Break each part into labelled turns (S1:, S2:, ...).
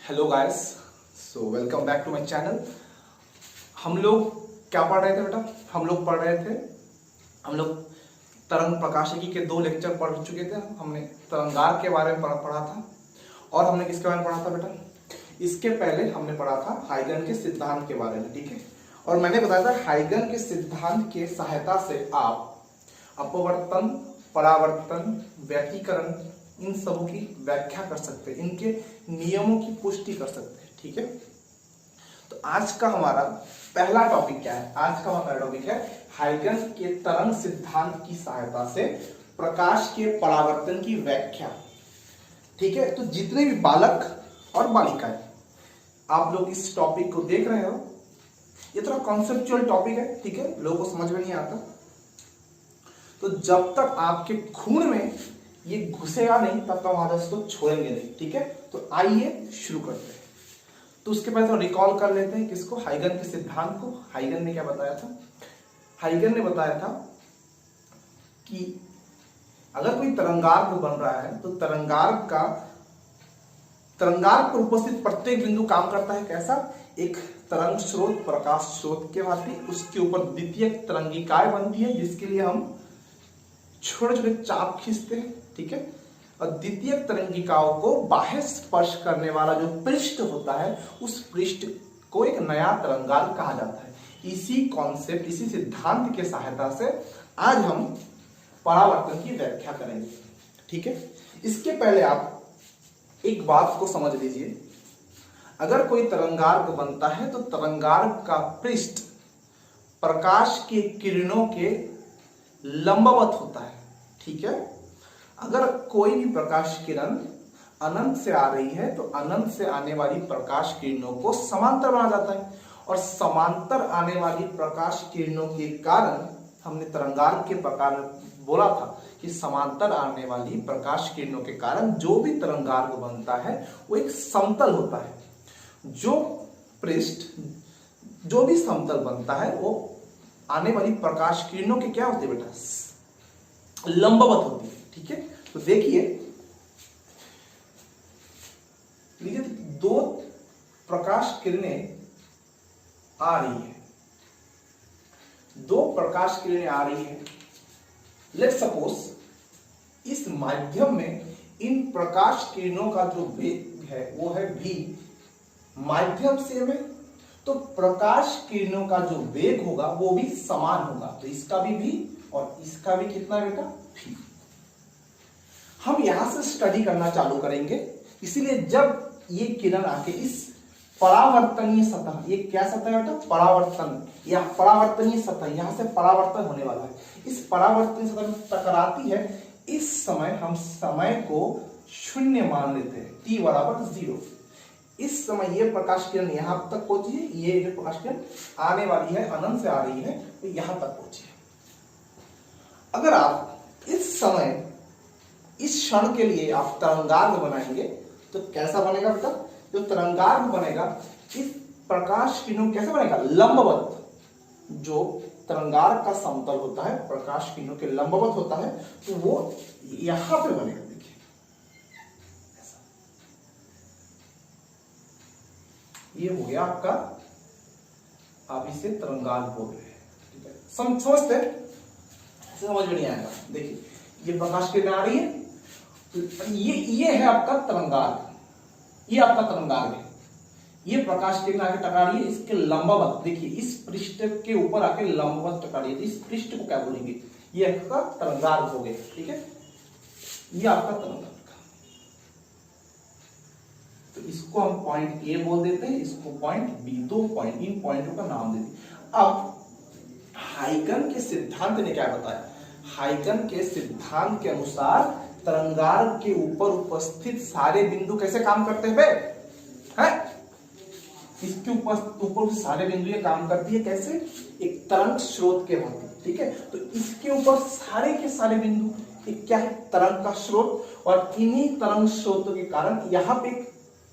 S1: Hello guys, so welcome back to my channel. हम लोग क्या पढ़ रहे थे बेटा? हम लोग तरंग प्रकाशिकी के 2 लेक्चर पढ़ चुके थे। हमने तरंगार के बारे में पढ़ा था और हमने किसके बारे में पढ़ा था बेटा? इसके पहले हमने पढ़ा था हाइगन के सिद्धांत के बारे में, ठीक है। और मैंने बताया था हाइगन के सिद्धांत के सहायता से आप अपवर्तन, परावर्तन, व्यतिकरण, इन सबों की व्याख्या कर सकते हैं, इनके नियमों की पुष्टि कर सकते हैं, ठीक है। तो आज का हमारा पहला टॉपिक क्या है? आज का हमारा टॉपिक है हाइगन के तरंग सिद्धांत की सहायता से प्रकाश के परावर्तन की व्याख्या, ठीक है। तो जितने भी बालक और बालिकाएं आप लोग इस टॉपिक को देख रहे हो, ये थोड़ा कॉन्सेप्चुअल टॉपिक है, ठीक है, लोगों को समझ में नहीं आता। तो जब तक आपके खून में ये घुसेगा नहीं तब तक हम इसको छोड़ेंगे नहीं, ठीक है। तो आइए शुरू करते हैं। तो उसके पहले तो रिकॉल कर लेते हैं किसको? हाइगन के सिद्धांत को। हाइगन ने क्या बताया था? हाइगन ने बताया था कि अगर कोई तरंगार्क बन रहा है तो तरंगार्क पर उपस्थित प्रत्येक बिंदु काम करता है कैसा? एक तरंग स्रोत, प्रकाश स्रोत के भांति उसके ऊपर द्वितीय तरंगिकाएं बनती है, जिसके लिए हम छोटे छोटे चाप खींचते हैं, ठीक है। और द्वितीय तरंगिकाओं को बाह्य स्पर्श करने वाला जो पृष्ठ होता है, उस पृष्ठ को एक नया तरंगार्क कहा जाता है। इसी कॉन्सेप्ट, इसी सिद्धांत के सहायता से आज हम परावर्तन की व्याख्या करेंगे, ठीक है। इसके पहले आप एक बात को समझ लीजिए। अगर कोई तरंगार्क बनता है तो तरंगार्क का पृष्ठ प्रकाश की किरणों के लंबवत होता है, ठीक है। अगर कोई भी प्रकाश किरण अनंत से आ रही है तो अनंत से आने वाली प्रकाश किरणों को समांतर माना जाता है, और समांतर आने वाली प्रकाश किरणों के कारण हमने तरंगार्क के प्रकार में बोला था कि समांतर आने वाली प्रकाश किरणों के कारण जो भी तरंगार्क बनता है वो एक समतल होता है। जो पृष्ठ जो भी समतल बनता है वो आने वाली प्रकाश किरणों के क्या होते हैं बेटा? लंबवत होती है, ठीक है। तो देखिए लीजिए, 2 प्रकाश किरणें आ रही है, 2 प्रकाश किरणें आ रही है। लेट सपोज इस माध्यम में इन प्रकाश किरणों का जो वेग है वो है v, माध्यम से में, तो प्रकाश किरणों का जो वेग होगा वो भी समान होगा। तो इसका भी v और इसका भी कितना बेटा? v। हम यहां से स्टडी करना चालू करेंगे, इसीलिए जब ये किरण आके इस परावर्तनीय सतह, ये क्या सतह है बेटा? परावर्तन, या परावर्तनीय सतह, यहां से परावर्तन होने वाला है, इस परावर्तनीय सतह में टकराती है। इस समय हम समय को 0 मान लेते हैं, t बराबर 0। इस समय ये प्रकाश किरण यहां तक पहुंची है, ये जो प्रकाश किरण आने वाली है, अनंत से आ रही है, तो यहां तक पहुंची है। अगर आप इस समय, इस क्षण के लिए आप तरंगार्क बनाएंगे तो कैसा बनेगा बेटा? जो तरंगार्क बनेगा, इस प्रकाश किरणों कैसे बनेगा? लंबवत। जो तरंगार्क का समतल होता है प्रकाश किरणों के लंबवत होता है, तो वो यहां पे बनेगा। देखिए ये हो गया आपका, आप इसे तरंगार्क बोल रहे हैं, ठीक है। समझते हैं? समझ में नहीं आएगा। देखिए ये प्रकाश किरण आ रही है, तो ये है आपका तरंगार्क, ये आपका तरंगार्क है। ये प्रकाश किरण आके टकरा रही है इसके लंबवत, देखिए इस पृष्ठ के ऊपर आके लंबवत टकरा रही है, इस पृष्ठ को क्या बोलेंगे? ये आपका तरंगार्क हो गया, ठीक है। ये आपका तरंगार्क, तो इसको हम पॉइंट ए बोल देते हैं, इसको पॉइंट बी, 2 पॉइंट, इन पॉइंटों का नाम दे दें। अब हाइगन के सिद्धांत ने क्या बताया? हाइगन के सिद्धांत के अनुसार तरंगार्क के ऊपर उपस्थित सारे बिंदु कैसे काम करते हैं? इसके ऊपर सारे बिंदु ये काम करती है कैसे? एक तरंग स्रोत के भांति, ठीक है। तो इसके ऊपर सारे के सारे बिंदु एक क्या है? तरंग का स्रोत, और इन्हीं तरंग स्रोतों के कारण यहाँ पे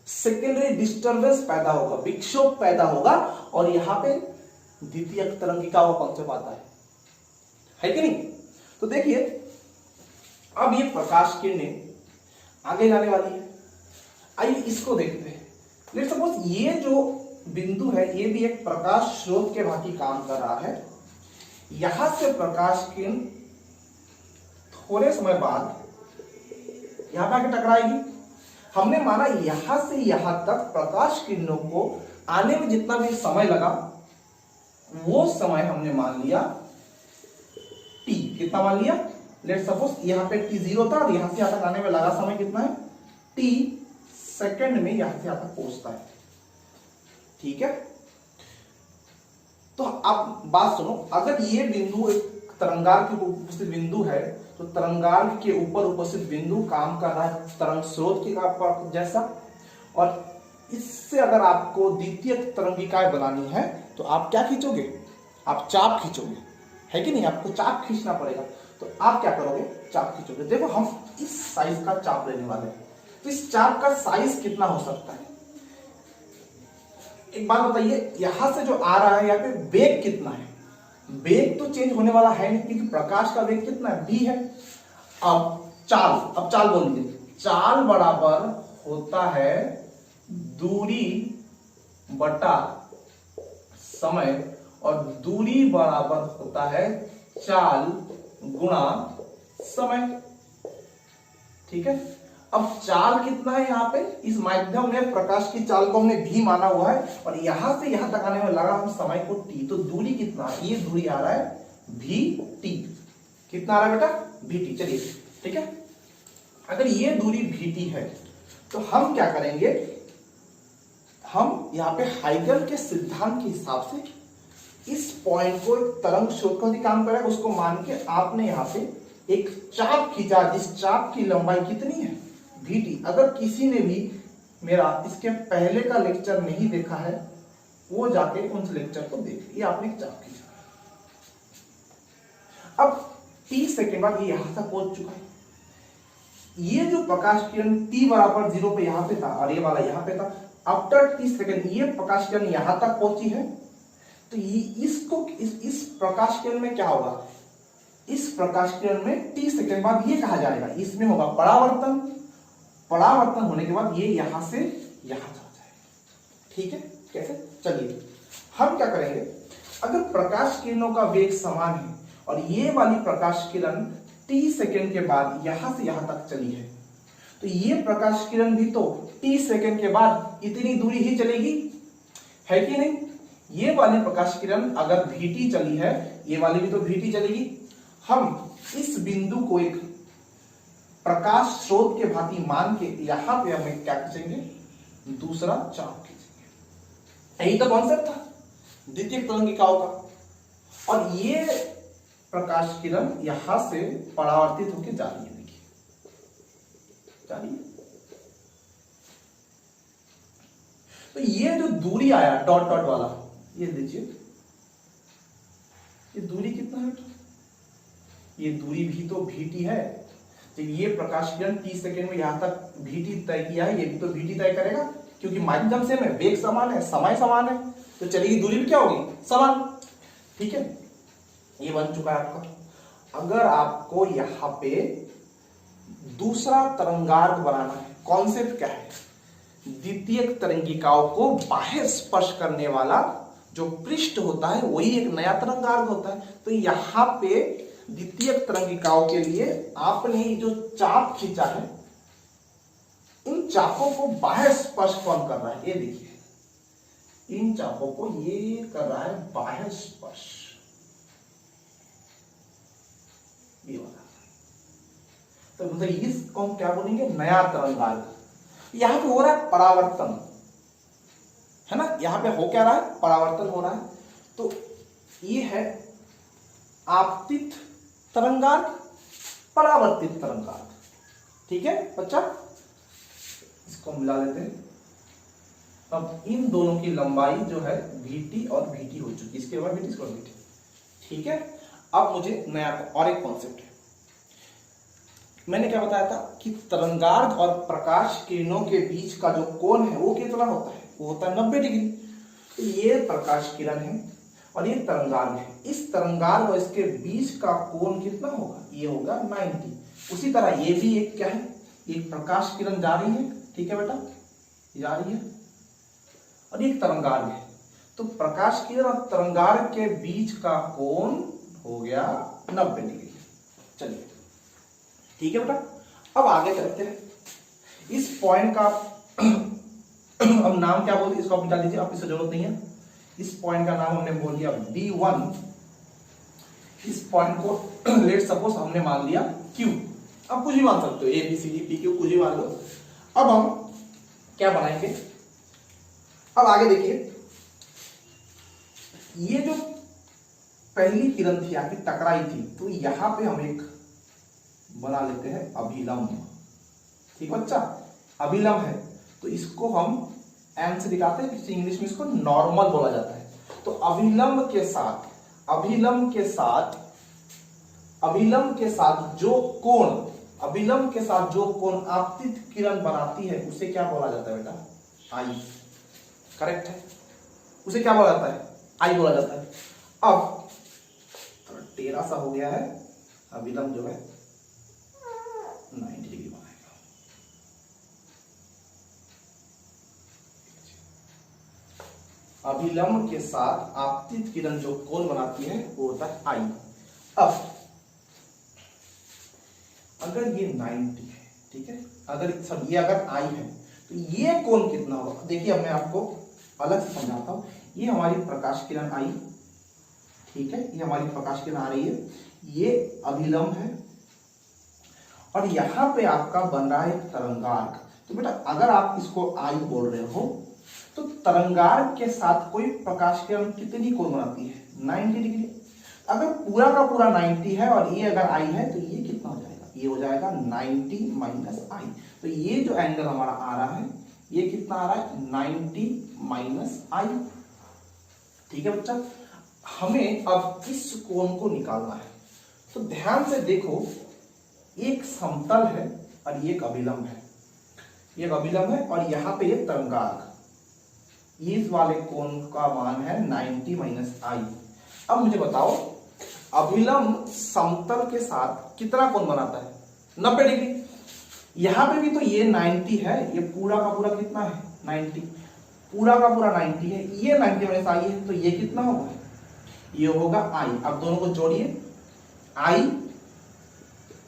S1: सेकेंडरी डिस्टर्बेंस पैदा होगा, विक्षोभ पैदा होगा, और यहाँ पे द्वितीय तरंगिका का कॉन्सेप्ट आता है कि नहीं? तो देखिए अब ये प्रकाश किरणें आगे जाने वाली है। आइए इसको देखते हैं। लेट्स सपोज ये जो बिंदु है ये भी एक प्रकाश स्रोत के भांति काम कर रहा है। यहां से प्रकाश किरण थोड़े समय बाद यहां पे आके टकराएगी। हमने माना यहां से यहां तक प्रकाश किरणों को आने में जितना भी समय लगा वो समय हमने मान लिया t। कितना मान लिया? लेट्स सपोज यहां पे t0 था और यहां से यहां तक आने में लगा समय कितना है? t सेकंड में यहां से यहां तक पहुंचता है। ठीक है, तो अब बात सुनो, अगर ये बिंदु एक तरंगार्क के उपस्थित बिंदु है तो तरंगार्क के ऊपर उपस्थित बिंदु काम कर रहा है तरंग स्रोत के जैसा, और इससे अगर आपको द्वितीय तरंगिकाएं बनानी है तो आप क्या खींचोगे? आप चाप खींचोगे, है कि नहीं? आपको चाप खींचना पड़ेगा। तो आप क्या करोगे? चाप खींचोगे। देखो हम इस साइज का चाप लेने वाले हैं, तो इस चाप का साइज कितना हो सकता है? एक बात बताइए, यहां से जो आ रहा है यहाँ पे वेग कितना है? वेग तो चेंज होने वाला है नहीं, क्योंकि प्रकाश का वेग कितना है? v है। अब चाल बोल लीजिए। चाल बराबर होता है दूरी बटा समय, और दूरी बराबर होता है चाल गुणा समय। ठीक है, अब चाल कितना है यहाँ पे? इस माध्यम में प्रकाश की चाल को हमने v माना हुआ है, और यहां से यहां तक आने में लगा हम समय को t। तो दूरी कितना है? ये दूरी आ रहा है vt। कितना आ रहा है बेटा? vt। चलिए ठीक है, अगर ये दूरी vt है तो हम क्या करेंगे? हम यहाँ पे हाइगल के सिद्धांत के हिसाब से इस पॉइंट को एक तरंग स्रोत का काम करेगा, उसको मान के आपने यहाँ पे एक चाप खींचा, जिस चाप की लंबाई कितनी है? vt। अगर किसी ने भी मेरा इसके पहले का लेक्चर नहीं देखा है वो जाके उन लेक्चर को देख। ये आपने एक चाप खींचा, अब t सेकेंड बाद ये यहां तक पहुंच चुका है। ये जो प्रकाश किरण t बराबर 0 पे यहां पे था और ये वाला यहां पे था, आफ्टर t सेकेंड ये प्रकाश किरण यहां तक पहुंची है। तो इसको इस प्रकाश किरण में क्या होगा? इस प्रकाश किरण में t सेकेंड बाद ये कहा जाएगा, इसमें होगा परावर्तन। परावर्तन होने के बाद ये यहां से यहां जा जाएगा। ठीक है, कैसे? चलिए हम क्या करेंगे, अगर प्रकाश किरणों का वेग समान है और ये वाली प्रकाश किरण t सेकेंड के बाद यहां से यहां तक चली है, तो ये प्रकाश किरण भी तो t सेकेंड के बाद इतनी दूरी ही चलेगी, है कि नहीं? ये वाली प्रकाश किरण अगर vt चली है, ये वाली भी तो vt चलेगी। हम इस बिंदु को एक प्रकाश स्रोत के भांति मान के यहां पे हमें क्या खींचेंगे? दूसरा चाप खींचेंगे। यही तो कॉन्सेप्ट था द्वितीय तरंगिकाओं का। और ये प्रकाश किरण यहां से परावर्तित होकर जा रही है, देखिए जा रही है। तो ये जो दूरी आया डॉट डॉट वाला, ये देखिए ये दूरी कितना है? ये दूरी भी तो vt है। तो ये प्रकाश किरण t सेकेंड में यहां तक vt तय किया है, ये भी तो vt तय करेगा, क्योंकि माध्यम से में वेग समान है, समय समान है, तो चलिए दूरी भी क्या होगी? समान। ठीक है, ये बन चुका है आपका। अगर आपको यहां पे दूसरा तरंगार्क बनाना है, कॉन्सेप्ट क्या है? द्वितीय तरंगिकाओं को बाह्य स्पर्श करने वाला जो पृष्ठ होता है वही एक नया तरंगार्क होता है। तो यहां पे द्वितीय तरंगिकाओं के लिए आपने जो चाप खींचा है, इन चापों को बाह्य स्पर्श कौन कर रहा है? ये देखिए, इन चापों को ये कर रहा है बाह्य स्पर्श, ये वाला। तो मतलब इसको हम क्या बोलेंगे? नया तरंगार्क। यहां पे हो रहा है परावर्तन, है ना? यहां पे हो क्या रहा है? परावर्तन हो रहा है। तो ये है आपतित तरंगार्क, परावर्तित तरंगार्क। ठीक है बच्चा, इसको मिला लेते हैं। अब इन दोनों की लंबाई जो है vt और vt हो चुकी, इसके बाद vt इसको vt। ठीक है, अब मुझे नया और एक कॉन्सेप्ट है। मैंने क्या बताया था कि तरंगार्क और प्रकाश किरणों के बीच का जो कोण है वो कितना होता है? वो होता है 90 डिग्री। तो ये प्रकाश किरण है और ये तरंगार्क है। इस तरंगार्क और इसके बीच का कोण कितना होगा? ये होगा 90। उसी तरह ये भी एक क्या है? एक प्रकाश किरण जा रही है, ठीक है बेटा, जा रही है, और ये एक तरंगार्घ है, तो प्रकाश किरण और तरंगार्घ के बीच का कोण हो गया 90 डिग्री। चलिए ठीक है बेटा, अब आगे चलते हैं। इस पॉइंट का अब नाम क्या बोलते, इसको आप निकाल दीजिए, आप इससे जरूरत नहीं है। इस पॉइंट का नाम हमने बोल दिया B1। इस पॉइंट को लेट सपोज हमने मान लिया Q, अब कुछ भी मान सकते हो, ABCDPQ कुछ भी मान लो। अब हम क्या बनाएंगे, अब आगे देखिए, ये जो पहली किरण थी आपकी टकराई थी, तो यहां पे हम एक बना लेते हैं अभिलंब। ठीक बच्चा, अभिलंब है तो इसको हम एन से दिखाते हैं, इंग्लिश में इसको नॉर्मल बोला जाता है। तो अभिलंब के साथ जो कोण आपतित किरण बनाती है उसे क्या बोला जाता है बेटा, आई। करेक्ट है, उसे क्या बोला जाता है, आई बोला जाता है। अब थोड़ा टेढ़ा सा हो गया है, अभिलंब जो है 90 डिग्री बनाएगा। अभिलंब के साथ आपतित किरण जो कोण बनाती है वो होता है आई। अब अगर ये 90 है, ठीक है, अगर सब ये अगर आई है तो ये कोण कितना होगा, देखिए अब मैं आपको अलग से समझाता हूं। ये हमारी प्रकाश किरण आई, ठीक है, ये हमारी प्रकाश किरण आ रही है, ये अभिलंब है और यहां पे आपका बन रहा है तरंगार्घ। तो बेटा अगर आप इसको आई बोल रहे हो तो तरंगार्घ के साथ कोई प्रकाश किरण कितनी कोण बनाती है, 90 डिग्री। अगर पूरा का पूरा 90 है और ये अगर आई है तो ये कितना हो जाएगा, ये हो जाएगा 90 माइनस आई। तो ये जो एंगल हमारा आ रहा है ये कितना आ रहा है, 90 माइनस आई। ठीक है बच्चा, हमें अब इस कोण को निकालना है। तो ध्यान से देखो, एक समतल है और एक अभिलंब है, एक अभिलंब है और यहां पे ये तरंगार्घ, इस वाले कोण का मान है 90 माइनस आई। अब मुझे बताओ, अभिलंब समतल के साथ कितना कोण बनाता है, 90 डिग्री। यहां पे भी तो ये 90 है, ये पूरा का पूरा कितना है, 90, पूरा का पूरा 90 है, ये 90 माइनस आई है, तो ये कितना होगा, ये होगा आई। अब दोनों को जोड़िए, आई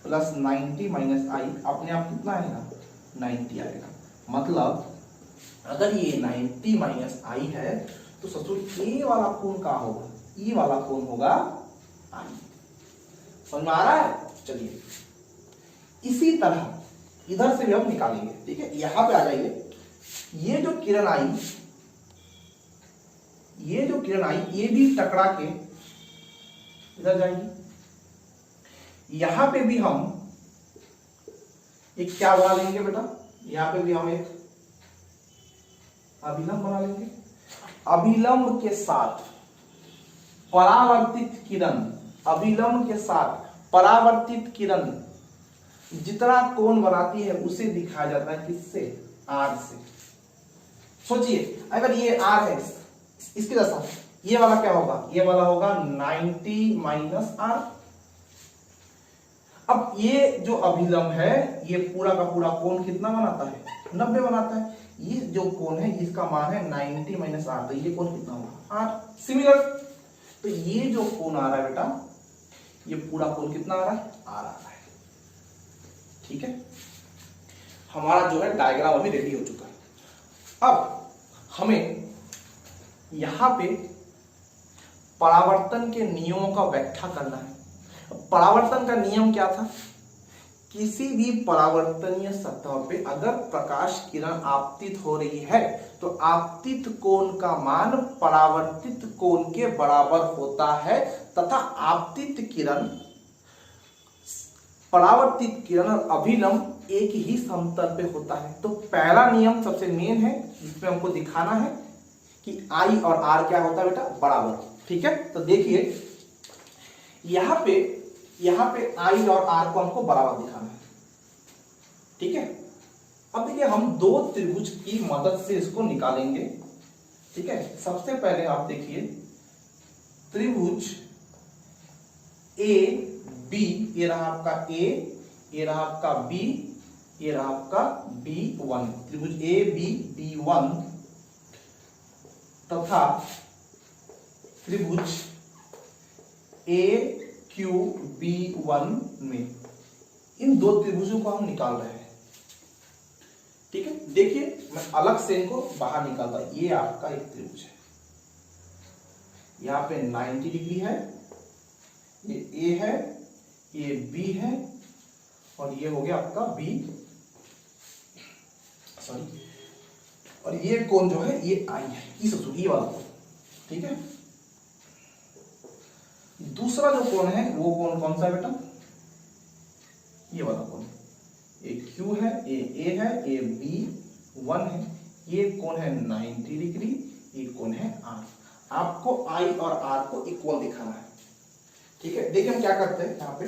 S1: प्लस 90 माइनस आई, अपने आप कितना आएगा, 90 आएगा। मतलब अगर ये 90 माइनस आई है तो ससुर ए वाला कोण क्या होगा, ई वाला कोण होगा आई। समझ में आ रहा है। चलिए इसी तरह इधर से भी हम निकालेंगे, ठीक है, यहां पे आ जाइए। ये जो किरण आई, ये भी टकरा के इधर जाएगी। यहां पे भी हम एक क्या बना लेंगे बेटा, यहां पे भी हम एक अभिलंब बना लेंगे। अभिलंब के साथ परावर्तित किरण, अभिलंब के साथ परावर्तित किरण जितना कोण बनाती है उसे दिखाया जाता है किससे, आर से। सोचिए अगर ये आर है, इसके जैसा ये वाला क्या होगा, ये वाला होगा 90 माइनस आर। अब ये जो अभिलंब है ये पूरा का पूरा कोण कितना बनाता है, 90 बनाता है। ये जो कोण है इसका मान है 90 माइनस आर, तो ये कोण कितना होगा, आर। सिमिलर, तो ये जो कोण आ रहा है बेटा, ये पूरा कोण कितना आ रहा है, आर आ रहा है। ठीक है, हमारा जो है डायग्राम अभी रेडी हो चुका है। अब हमें यहां पे परावर्तन के नियमों का व्याख्या करना है। परावर्तन का नियम क्या था, किसी भी परावर्तनीय सतह पे अगर प्रकाश किरण आपतित हो रही है तो आपतित कोण का मान परावर्तित कोण के बराबर होता है, तथा आपतित किरण, परावर्तित किरण और अभिलंब एक ही समतल पे होता है। तो पहला नियम सबसे मेन है, जिसमें हमको दिखाना है कि आई और आर क्या होता है बेटा, बराबर। ठीक है, तो देखिए यहां पे आई और आर को हमको बराबर दिखाना है। ठीक है, अब देखिए हम दो त्रिभुज की मदद से इसको निकालेंगे। ठीक है, सबसे पहले आप देखिए त्रिभुज ए बी, ये रहा आपका ए, ये रहा आपका बी, ये रहा आपका B1, त्रिभुज ए बी B1। तथा त्रिभुज AQB1 में, इन दो त्रिभुजों को हम निकाल रहे हैं। ठीक है, देखिए मैं अलग से इनको बाहर निकालता। ये आपका एक त्रिभुज है, यहां पे 90 डिग्री है, ये A है, ये B है, और ये हो गया आपका B, सॉरी, और ये कोण जो है ये I है, ये वाला कोण। ठीक है, दूसरा जो कोण है वो कोण कौन सा है बेटा? ये वाला कोण। ये Q है, ये A है, ये B1 है, ये कोण है 90 डिग्री, ये कोण है R। आपको I और R को इक्वल दिखाना है। ठीक है, देखिए हम क्या करते हैं, यहाँ पे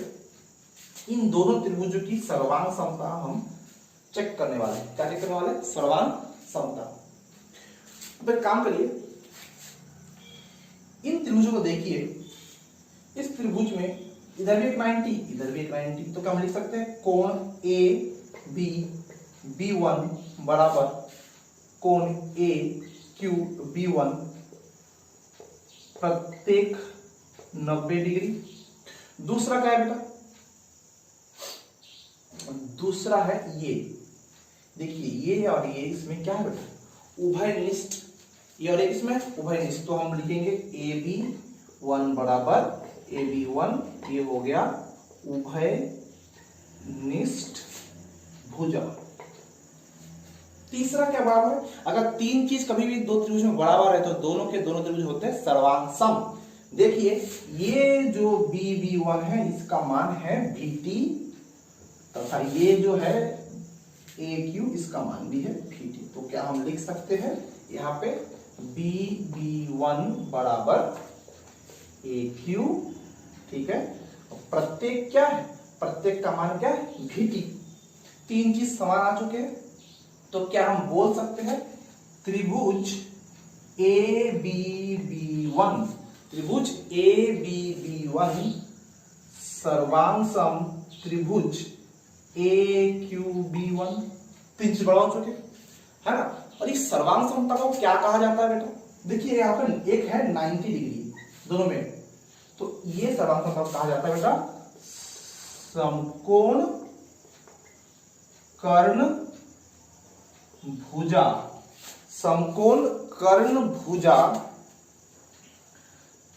S1: इन दोनों त्रिभुजों की सर्वांग समता हम चेक करने वाले हैं। क्या चेक करने वाले? सर्वांग समता। अब एक काम करिए, इन त्रिभुजों को देखिए, इस त्रिभुज में इधर भी एक 90, इधर भी एक 90, तो क्या हम लिख सकते हैं? कोण ABB1 बराबर कोण AQB1 प्रत्येक 90 डिग्री। दूसरा क्या है बेटा? दूसरा है ये, देखिए ये और ये, इसमें क्या है बेटा? उभयनिष्ठ। ये और इसमें उभयनिष्ठ, तो हम लिखेंगे AB1 बराबर AB1, ये हो गया उभयनिष्ठ भुजा। तीसरा क्या बराबर है? अगर तीन चीज कभी भी दो त्रिभुज में बराबर है तो दोनों के दोनों त्रिभुज होते हैं सर्वांग सम। देखिए ये जो BB1 है इसका मान है VT, तथा ये जो है AQ इसका मान भी है VT। तो क्या हम लिख सकते हैं यहाँ पे BB1 बराबर AQ। ठीक है, प्रत्येक क्या है? प्रत्येक का मान क्या है? VT। तीन चीज समान आ चुके हैं, तो क्या हम बोल सकते हैं त्रिभुज ABB1, त्रिभुज ABB1 सर्वांग सम त्रिभुज AQB1। तीन चीज बड़ा हो चुके है ना। और इस सर्वांग समता को क्या कहा जाता है बेटा? देखिए यहाँ पे एक है 90 डिग्री दोनों में, तो ये सर्वांग समता को कहा जाता है बेटा समकोण कर्ण भुजा। समकोण कर्ण भुजा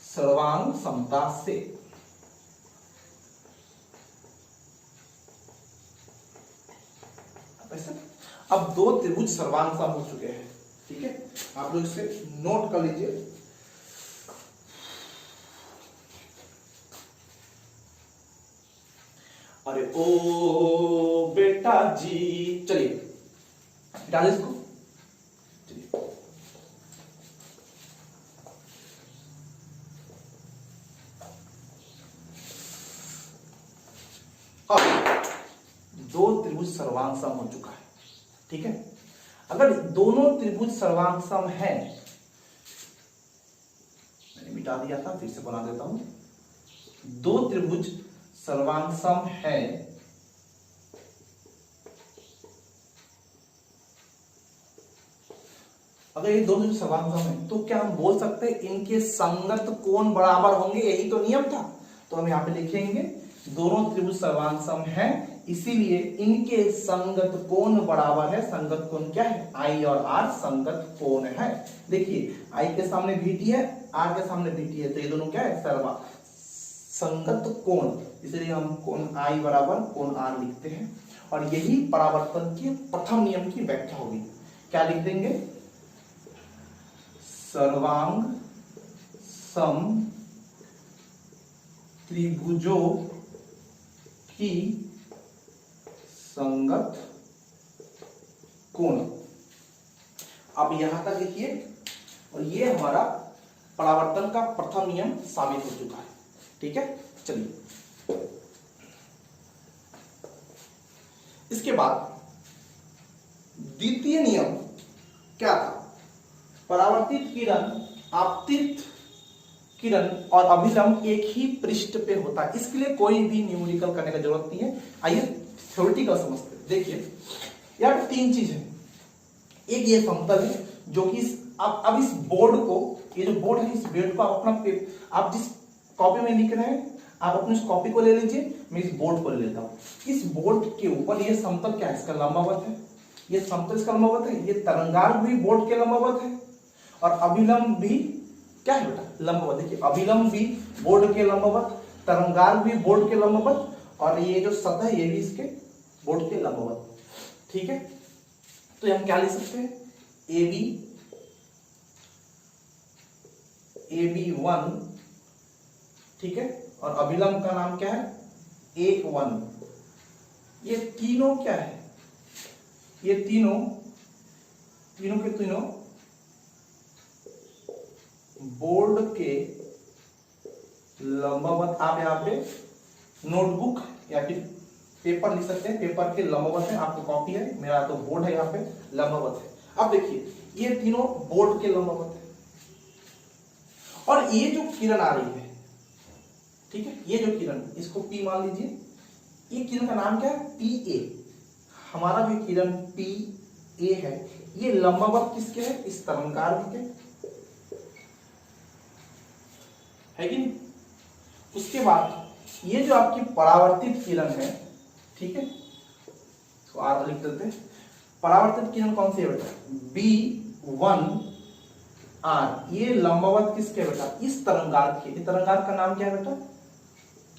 S1: सर्वांग समता से। अब दो त्रिभुज सर्वांग सम हो चुके हैं। ठीक है, आप लोग इसे नोट कर लीजिए। अरे ओ बेटा जी, चलिए डाल इसको। चलिए अब दो त्रिभुज सर्वांग सम हो चुका है। ठीक है, अगर दोनों त्रिभुज सर्वांग सम है, मैंने मिटा दिया था, फिर से बना देता हूं। दो त्रिभुज सर्वांग सम है, अगर ये दोनों सर्वांग सम है तो क्या हम बोल सकते हैं इनके संगत कोण बराबर होंगे? यही तो नियम था। तो हम यहां पे लिखेंगे दोनों त्रिभुज सर्वांग सम है, इसीलिए इनके संगत कोण बराबर है। संगत कोण क्या है? I और R संगत कोण है। देखिए I के सामने VT है, R के सामने VT है, तो ये दोनों क्या है? संगत कोण, इसलिए हम कोण I बराबर कोण R लिखते हैं। और यही परावर्तन के प्रथम नियम की व्याख्या होगी। क्या लिख देंगे? सर्वांग सम त्रिभुजों की संगत कोण। अब यहां तक लिखिए, और ये हमारा परावर्तन का प्रथम नियम साबित हो चुका है। ठीक है, चलिए इसके बाद द्वितीय नियम क्या था? परावर्तित किरण, आपतित किरण और अभिलंब एक ही पृष्ठ पे होता है। इसके लिए कोई भी न्यूमेरिकल करने की जरूरत नहीं है। आइए थ्योरेटिकल समझते हैं। देखिए यहाँ पे तीन चीज है। एक ये समतल है जो कि इस अब इस बोर्ड को, ये जो बोर्ड है, इस बोर्ड को आप अपना आप जिस कॉपी में लिख रहे हैं आप अपनी उस कॉपी को ले लीजिए, मैं इस बोर्ड को ले लेता हूँ। इस बोर्ड के ऊपर ये समतल क्या है, इसका लंबवत है, ये समतल इसका लंबवत है, ये तरंगार्क भी बोर्ड के लंबवत है और अभिलंब भी क्या है बेटा, लंबवत। देखिए अभिलंब भी बोर्ड के लंबवत, तरंगार्क भी बोर्ड के लंबवत और ये जो सतह है ये भी इसके बोर्ड के लंबवत। ठीक है, तो हम क्या लिख सकते हैं, AB1, ठीक है, और अभिलंब का नाम क्या है, A1। ये तीनों क्या है, ये तीनों के तीनों बोर्ड के लंबवत। आप यहाँ पे नोटबुक या फिर पेपर लिख सकते हैं, पेपर के लंबवत है, आपको कॉपी है, मेरा तो बोर्ड है, यहाँ पे लंबवत है। अब देखिए ये तीनों बोर्ड के लंबवत है और ये जो किरण आ रही है, ठीक है, ये जो किरण, इसको P मान लीजिए, ये किरण का नाम क्या है, PA। हमारा जो किरण PA है ये लंबवत किसके है, इस तरंगार्क के, है कि नहीं। उसके बाद ये जो आपकी परावर्तित किरण है, ठीक है, तो R लिख देते हैं। परावर्तित किरण कौन सी है बेटा, B1R। ये लंबवत किसके बेटा, इस तरंगार्क के। तरंगार्क का नाम क्या है बेटा,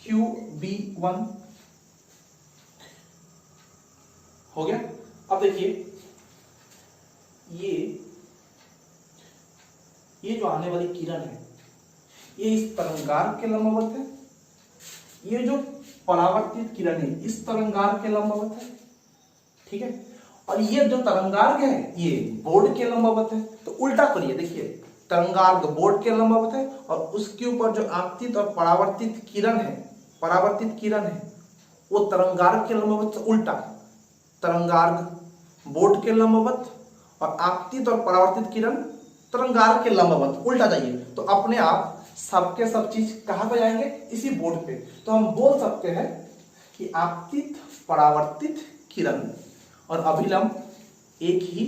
S1: QB1। हो गया। अब देखिए ये जो आने वाली किरण है ये इस तरंगार्क के लंबवत है, ये जो परावर्तित किरण है इस तरंगार्क के लंबवत है, ठीक है, और ये जो तरंगार्क है ये बोर्ड के लंबवत है। तो उल्टा करिए, देखिए तरंगार्क बोर्ड के लंबवत है और उसके ऊपर जो आपतित और परावर्तित किरण है वो तरंगार्क के लंबवत से उल्टा, तरंगार्क बोर्ड के लंबवत और आपतित और परावर्तित किरण तरंगार्क के लंबवत, उल्टा जाइए तो अपने आप सबके सब चीज कहां पे जाएंगे, इसी बोर्ड पे। तो हम बोल सकते हैं कि आपतित परावर्तित किरण और अभिलंब एक ही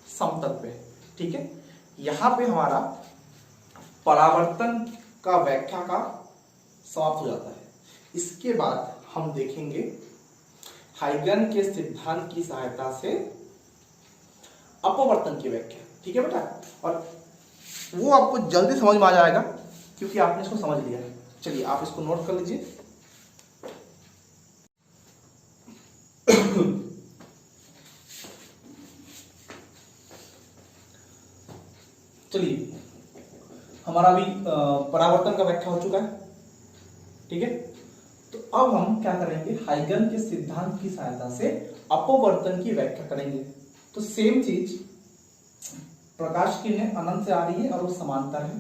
S1: समतल पे, ठीक है। यहां पे हमारा परावर्तन का व्याख्या का समाप्त हो जाता है। इसके बाद हम देखेंगे हाइगन के सिद्धांत की सहायता से अपवर्तन की व्याख्या, ठीक है बेटा, और वो आपको जल्दी समझ में आ जाएगा क्योंकि आपने इसको समझ लिया है। चलिए आप इसको नोट कर लीजिए। चलिए हमारा भी परावर्तन का व्याख्या हो चुका है, ठीक है। तो अब हम क्या करेंगे, हाइगन के सिद्धांत की सहायता से अपवर्तन की व्याख्या करेंगे। तो सेम चीज, प्रकाश किरणें अनंत से आ रही है और वो समांतर है,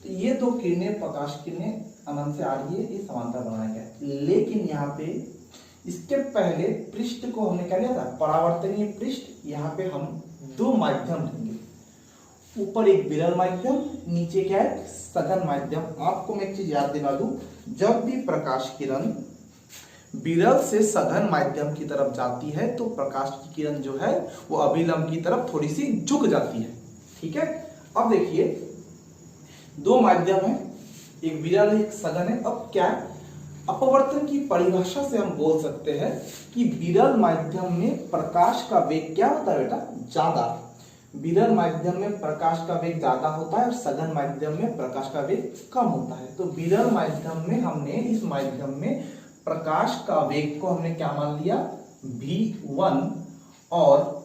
S1: तो ये दो किरणें, प्रकाश किरणें अनंत से आ रही है, ये समांतर बनाया गया है। लेकिन यहाँ पे इसके पहले पृष्ठ को हमने क्या लिया था, परावर्तनीय पृष्ठ। यहाँ पे हम दो माध्यम लेंगे, ऊपर एक विरल माध्यम, नीचे क्या है, सघन माध्यम। आपको मैं एक चीज याद दिला दूं, जब भी प्रकाश किरण विरल से सघन माध्यम की तरफ जाती है तो प्रकाश की किरण जो है वो अभिलंब की तरफ थोड़ी सी झुक जाती है, ठीक है। अब देखिए दो माध्यम है, एक विरल है एक सघन है। अब क्या है, अपवर्तन की परिभाषा से हम बोल सकते हैं कि विरल माध्यम में प्रकाश का वेग क्या होता है बेटा, ज्यादा। विरल माध्यम में प्रकाश का वेग ज्यादा होता है और सघन माध्यम में प्रकाश का वेग कम होता है। तो विरल माध्यम में हमने, इस माध्यम में प्रकाश का वेग को हमने क्या मान लिया, v1, और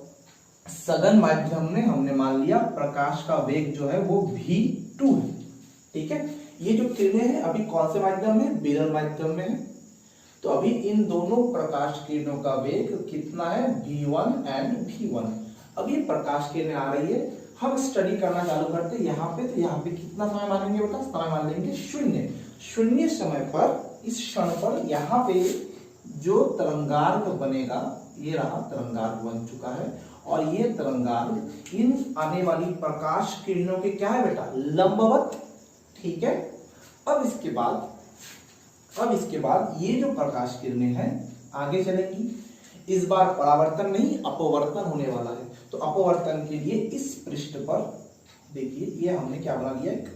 S1: सघन माध्यम में हमने मान लिया प्रकाश का वेग जो है वो v2 है, ठीक है। ये जो किरणें हैं अभी कौन से माध्यम में, विरल माध्यम में है। तो अभी इन दोनों प्रकाश किरणों का वेग कितना है, v1 एंड v1। अब ये प्रकाश किरणें आ रही है, हम स्टडी करना चालू करते हैं यहाँ पे। तो यहाँ पे कितना समय मानेंगे बेटा, समय मान लेंगे शून्य समय पर। इस क्षण पर यहाँ पे जो तरंगार्क बनेगा, ये रहा तरंगार्क बन चुका है और ये तरंगार्क इन आने वाली प्रकाश किरणों के क्या है बेटा, लंबवत, ठीक है। अब इसके बाद ये जो प्रकाश किरणें हैं आगे चलेंगी। इस बार परावर्तन नहीं अपवर्तन होने वाला है। तो अपवर्तन के लिए इस पृष्ठ पर देखिए ये हमने क्या बना लिया, एक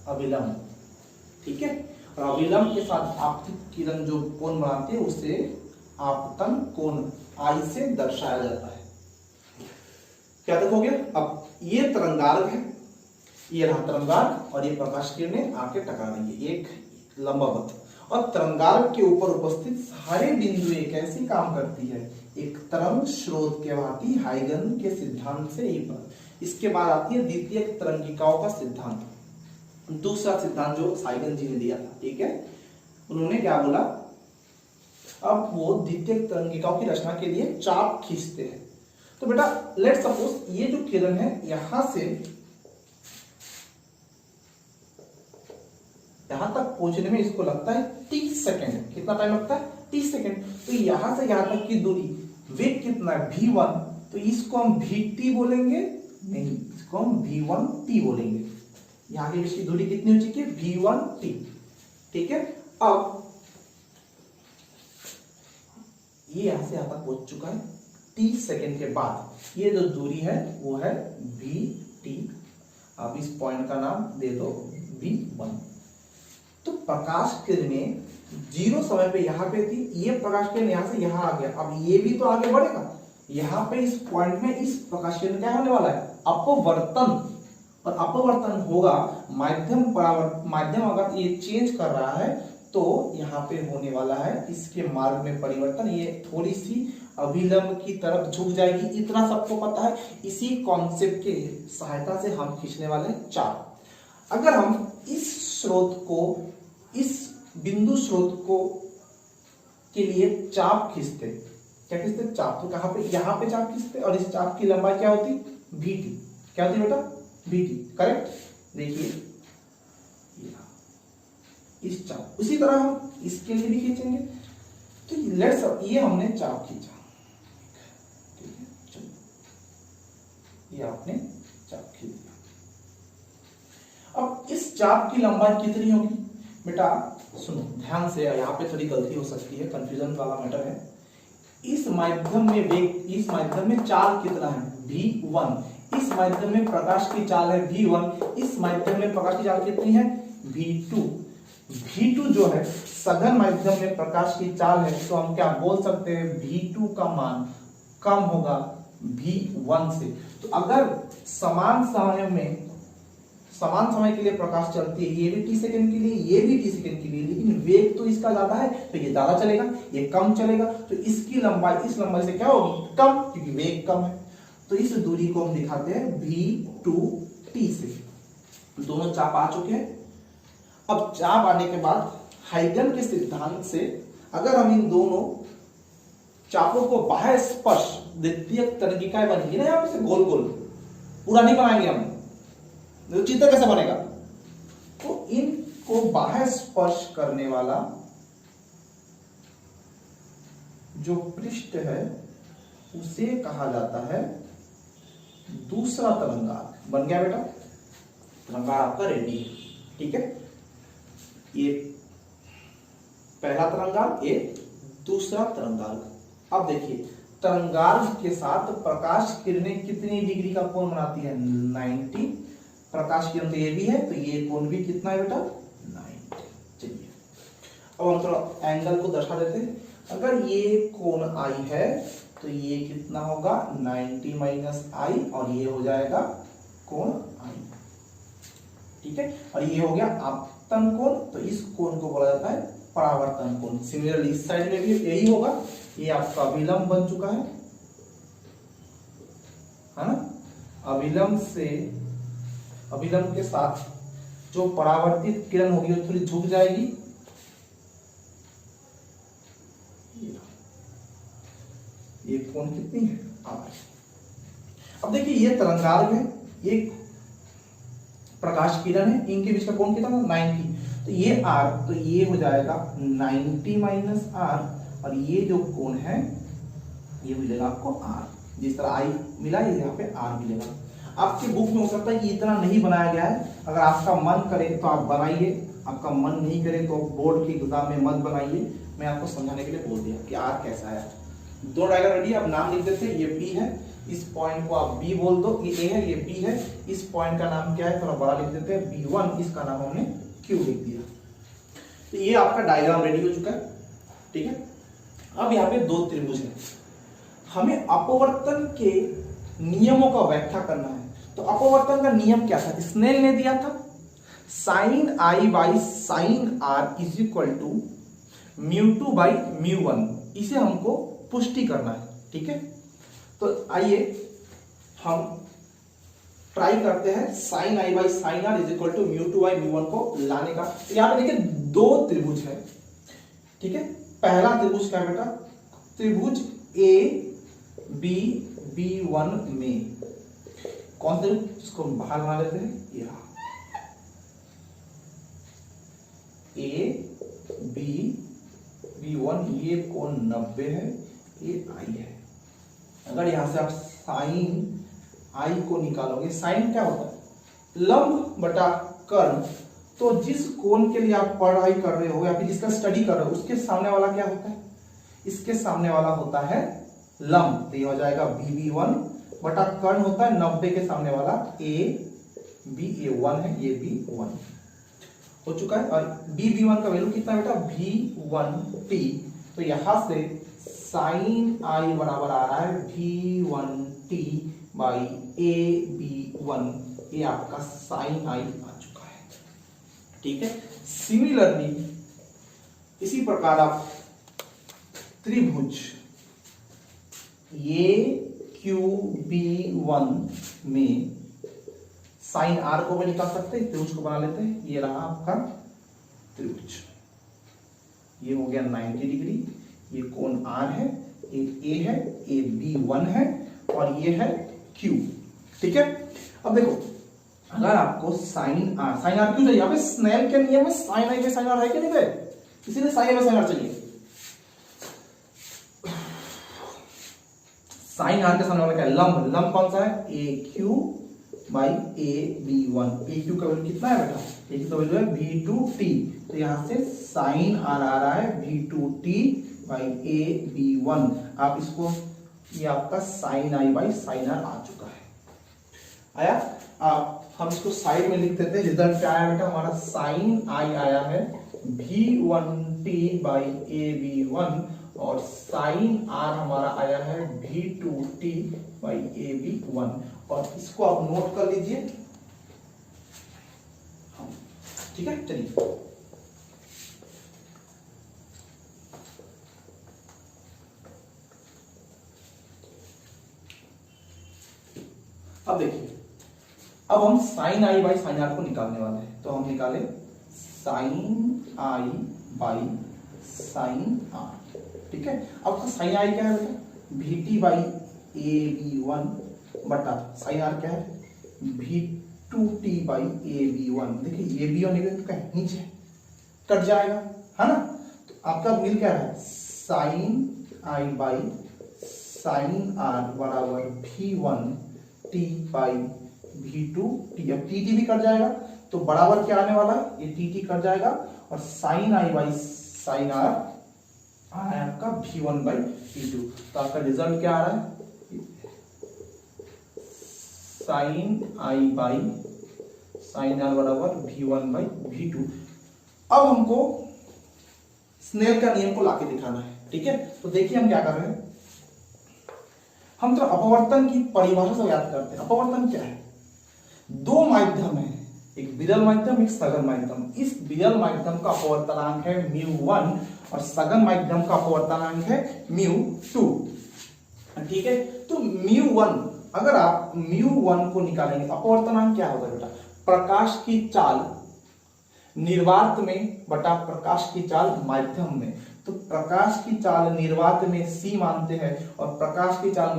S1: अभिलंब, ठीक है। और अभिलंब के साथ आपतित किरण जो कोण बनाते हैं उसे आपतन कोण आई से दर्शाया जाता है। क्या देखोगे, अब ये तरंगार्ग है, ये रहा तरंगार्ग और ये प्रकाश किरणें आके टकरा रही है एक लंबवत, और तरंगार्ग के ऊपर उपस्थित सारे बिंदु एक ऐसी काम करती है, एक तरंग स्रोत के भांति हाइगन के सिद्धांत से ही पर। इसके बाद आती है द्वितीय तरंगिकाओं का सिद्धांत, दूसरा सिद्धांत जो हाइगन जी ने दिया था, ठीक है। उन्होंने क्या बोला, अब वो द्वितीय तरंगिकाओं की रचना के लिए चाप खींचते हैं। तो बेटा लेट सपोज ये जो किरण है यहां से यहां तक पहुंचने में इसको लगता है 30 सेकेंड। कितना टाइम लगता है? 30 सेकेंड। तो यहां से यहां तक की दूरी वेग कितना है? v1। तो इसको हम vt बोलेंगे नहीं, इसको हम v1t बोलेंगे। यहां की इसकी दूरी कितनी हो चुकी है? v1t, ठीक है। अब ये यहां से यहां तक पहुंच चुका है 30 सेकेंड के बाद। ये जो दूरी है वो है vt। आप इस पॉइंट का नाम दे दो v1। तो प्रकाश किरणें 0 समय पे यहां पे थी, ये प्रकाश किरण यहां से यहां आ गया, अब ये भी तो आगे बढ़ेगा। यहां पे इस पॉइंट में इस प्रकाश किरण क्या होने वाला है? अपवर्तन। और अपवर्तन होगा माध्यम अगर ये चेंज कर रहा है तो यहाँ पे होने वाला है इसके मार्ग में परिवर्तन, ये थोड़ी सी अभिलंब की तरफ झुक जाएगी। इतना सबको पता है। इसी कॉन्सेप्ट के सहायता से हम खींचने वाले हैं चाप। अगर हम इस स्रोत को, इस बिंदु स्रोत को के लिए चाप खींचते, क्या खींचते? चाप। तो कहां पे? यहां पे चाप खींचते, और इस चाप की लंबाई क्या होती? vt। क्या होती बेटा? vt, correct. देखिए इस चाप, उसी तरह हम इसके लिए भी खींचेंगे। तो लेट्स, ये हमने चाप खींचा, ठीक है, चलो ये आपने चाप खींच दिया। अब इस चाप की लंबाई कितनी होगी बेटा? सुनो ध्यान से, यहाँ पे थोड़ी गलती हो सकती है, कंफ्यूजन वाला मैटर है। इस माध्यम में वेग, इस माध्यम में चाल कितना है? v1। इस माध्यम में प्रकाश की चाल है v1। इस माध्यम में प्रकाश की चाल कितनी है? v2। v2 जो है सघन माध्यम में प्रकाश की चाल है, तो हम क्या बोल सकते हैं? v2 का मान कम होगा v1 से। तो अगर समान समय के लिए प्रकाश चलती है, ये भी t सेकंड के लिए, ये भी t सेकंड के लिए, लेकिन वेग तो इसका ज्यादा है तो ये ज्यादा चलेगा, ये कम चलेगा, तो इसकी लंबाई इस लंबाई से क्या होगी? कम, क्योंकि वेग कम है। तो इस दूरी को हम दिखाते हैं v2t से। दोनों चाप आ चुके हैं। अब चाप आने के बाद हाइगन के सिद्धांत से अगर हम इन दोनों चापों को बाह्य स्पर्श द्वितीय तरंगिकाएं बनेगी ना, यहाँ पे गोल गोल, पूरा नहीं बनाएंगे हम, तो चित्र कैसे बनेगा? तो इनको बाह्य स्पर्श करने वाला जो पृष्ठ है उसे कहा जाता है दूसरा तरंगार्ग। बन गया बेटा? तरंगार्ग आपका रेडी है, ठीक है। ये पहला तरंगार्ग, ये दूसरा तरंगार्ग। अब देखिए तरंगार्ग के साथ प्रकाश किरणें कितनी डिग्री का कोण बनाती है? 90। प्रकाश किरण तो ये भी है, तो ये कोण भी कितना है बेटा? 90। चलिए अब हम थोड़ा एंगल को दर्शा देते हैं। अगर ये कोण आई है तो ये कितना होगा? 90 माइनस आई, और ये हो जाएगा कोण आई, ठीक है। और ये हो गया आपतन कोण, तो इस कोण को बोला जाता है परावर्तन कोण। सिमिलरली इस साइड में भी यही होगा। ये आपका अभिलंब बन चुका है ना? अभिलंब के साथ जो परावर्तित किरण होगी वो थोड़ी झुक जाएगी। ये कोण कितनी है? अब देखिए ये तरंगार्ग है, ये प्रकाश किरण है, इनके बीच का कोण कितना? 90। तो ये r, तो ये हो जाएगा 90 माइनस r, और ये जो कोण है ये मिलेगा आपको r। जिस तरह i मिला ये यहाँ पे r मिलेगा। आपके बुक में हो सकता है कि इतना नहीं बनाया गया है, अगर आपका मन करे तो आप बनाइए, आपका मन नहीं करे तो बोर्ड के एग्जाम में मत बनाइए। मैं आपको समझाने के लिए बोल दिया कि r कैसा है। दो डायग्राम रेडी, अब नाम लिख देते हैं। ये p है, इस पॉइंट को आप बी बोल दो, ये ए है ये बी है, इस पॉइंट का नाम क्या है थोड़ा बड़ा लिख देते हैं B1, इसका नाम हमने Q लिख दिया। तो ये आपका डायग्राम रेडी हो चुका है, ठीक है। अब यहाँ पे दो त्रिभुज है, हमें अपवर्तन के नियमों का व्याख्या करना है। तो अपवर्तन का नियम क्या था, स्नेल ने दिया था sine i by sine r is equal to μ2 by μ1, इसे हमको पुष्टि करना है, ठीक है। तो आइए हम ट्राई करते हैं sine i by sine r is equal to μ2 by μ1 को लाने का। तो यहां पे देखिए दो त्रिभुज है, ठीक है। पहला त्रिभुज क्या है बेटा, त्रिभुज ए बी B1 में कौन सा, इसको बाहर बना लेते हैं, यह ए बी B1, ये कोण 90 है, ये आई है। अगर यहां से आप साइन आई को निकालोगे, साइन क्या होता है लंब बटा कर्ण, तो जिस कोण के लिए आप पढ़ाई कर रहे हो या फिर जिसका स्टडी कर रहे हो उसके सामने वाला क्या होता है, इसके सामने वाला होता है लंब, तो ये हो जाएगा BB1 बटा कर्ण होता है 90 के सामने वाला A1 है, ये B1 हो चुका है। और BB1 का वैल्यू कितना बेटा V1t, तो यहां से साइन आई बराबर आ रहा है V1t बाई AB1, ये आपका साइन आई आ चुका है, ठीक है। सिमिलरली इसी प्रकार आप त्रिभुज AQB1 में साइन आर को भी निकाल सकते हैं, त्रिभुज को बना लेते हैं। ये रहा आपका त्रिभुज, ये हो गया 90 डिग्री, ये कोण आर है, एक ए है, ये B1 है और ये है Q, ठीक है। अब देखो अगर आपको साइन आर क्यों चाहिए, यहाँ पे स्नेल के नियम में sine i by sine r है कि नहीं है, इसीलिए sine i by sine r चाहिए। साइन आर के सामने वाला क्या है लंब, लंब कौन सा है AQ बाई AB1, AQ का वैल्यू कितना है बेटा, AQ का वैल्यू है V2t, तो यहां से साइन आर आ रहा है V2t बाई AB1, आप इसको, ये आपका sine i by sine r आ चुका है, आया। हम इसको साइड में लिख देते हैं, रिजल्ट क्या आया बेटा हमारा, साइन आई आया है V1t बाई AB1 और साइन आर हमारा आया है V2t बाई AB1, और इसको आप नोट कर लीजिए, ठीक है। चलिए अब देखिए, अब हम sine i by sine r को निकालने वाले हैं, तो हम निकाले sine i by sine r, ठीक है। अब साइन आई क्या है बेटा VT बाई AB1 बटा साइन आर क्या है V2t बाई AB1, देखिए AB1 तो कहीं नीचे कट जाएगा, है ना। तो आपका मिल क्या है sine i by sine r बराबर V1t बाई V2t, अब TT भी कट जाएगा तो बराबर क्या आने वाला है, ये TT कट जाएगा और sine i by sine r आ रहा है आपका V1 बाई V2, तो आपका रिजल्ट क्या आ रहा है sine i by sine r बराबर V1 बाई V2। अब हमको स्नेल का नियम को लाके दिखाना है, ठीक है। तो देखिए हम क्या कर रहे हैं, हम तो अपवर्तन की परिभाषा से याद करते हैं। अपवर्तन क्या है, दो माध्यम है, एक विरल माध्यम एक सघन माध्यम। इस विरल माध्यम का अपवर्तनांक है μ1 और सघन माध्यम का अपवर्तनांक है μ2, ठीक है। तो μ1, अगर आप μ1 को निकालेंगे, अपवर्तनांक क्या होगा बेटा, प्रकाश की चाल निर्वात में बटा प्रकाश की चाल माध्यम में। तो प्रकाश की चाल निर्वात में c मानते हैं और प्रकाश की चाल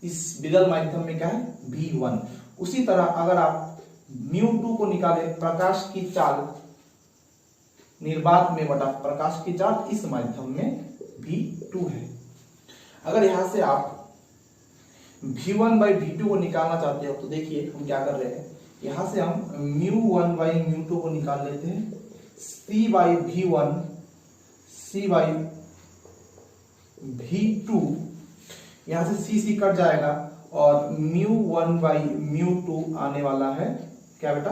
S1: इस विरल माध्यम में क्या है v1। उसी तरह अगर आप μ2 को निकालें, प्रकाश की चाल निर्वात में बटा प्रकाश की चाल इस माध्यम में v2 है। अगर यहां से आप v1 बाई v2 को निकालना चाहते हो तो देखिए हम क्या कर रहे हैं, यहां से हम μ1 बाई μ2 को निकाल लेते हैं, c by v1 c by v2, यहां से c कट जाएगा और μ1 बाई μ2 आने वाला है क्या बेटा,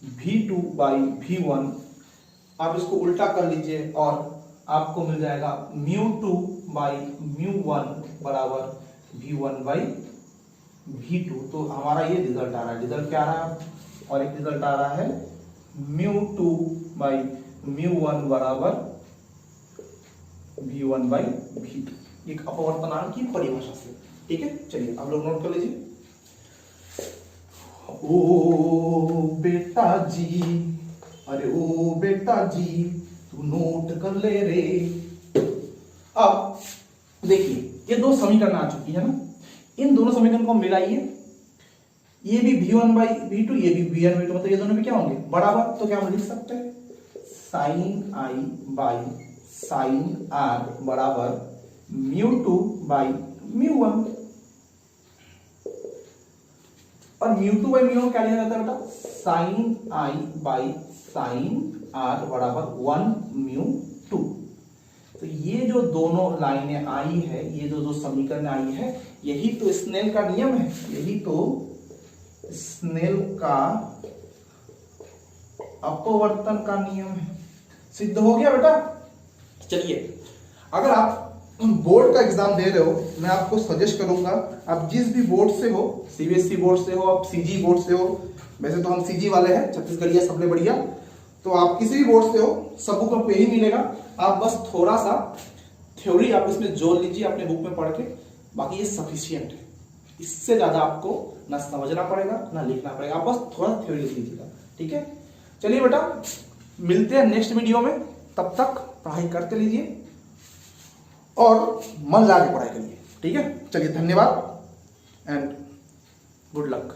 S1: v2 बाई v1। आप इसको उल्टा कर लीजिए और आपको मिल जाएगा μ2 बाई μ1 बराबर v1 बाई v2। तो हमारा ये रिजल्ट आ रहा है। रिजल्ट क्या आ रहा है, और एक रिजल्ट आ रहा है μ2 बाई μ1 बराबर v1 बाई v2। एक अपवर्तनांक की परिभाषा से। ठीक है, चलिए आप लोग नोट कर लीजिए। ओ बेटा जी, अरे ओ बेटा जी तू नोट कर ले रे। अब देखिए ये दो समीकरण आ चुकी है ना, इन दोनों समीकरण को मिलाइए। ये भी v1 बाई v2, ये भी v1 v2, मतलब ये दोनों भी क्या होंगे बराबर। तो क्या हम लिख सकते हैं sine i by sine r बराबर μ2 बाई μ1। और μ2 बाई μ1 क्या लिखा जाता है बेटा, sine i by sine r बराबर 1 μ2। तो ये जो दोनों लाइनें आई है, ये जो दो समीकरण आई है, यही तो स्नेल का नियम है, यही तो स्नेल का अपवर्तन का नियम है। सिद्ध हो गया बेटा। चलिए, अगर आप बोर्ड का एग्जाम दे रहे हो, मैं आपको सजेस्ट करूंगा आप जिस भी बोर्ड से हो, सीबीएसई बोर्ड से हो, आप सीजी बोर्ड से हो, वैसे तो हम सीजी वाले हैं, छत्तीसगढ़िया सबसे बढ़िया, तो आप किसी भी बोर्ड से हो, सब बुक आपको यही मिलेगा। आप बस थोड़ा सा थ्योरी आप इसमें जोड़ लीजिए अपने बुक में पढ़ के, बाकी ये सफिशियंट है। इससे ज्यादा आपको ना समझना पड़ेगा ना लिखना पड़ेगा, आप बस थोड़ा थ्योरी लिख लीजिएगा। ठीक है, चलिए बेटा मिलते हैं नेक्स्ट वीडियो में। तब तक पढ़ाई करते लीजिए और मन लगा के पढ़ाई करिए। ठीक है, चलिए धन्यवाद एंड गुड लक।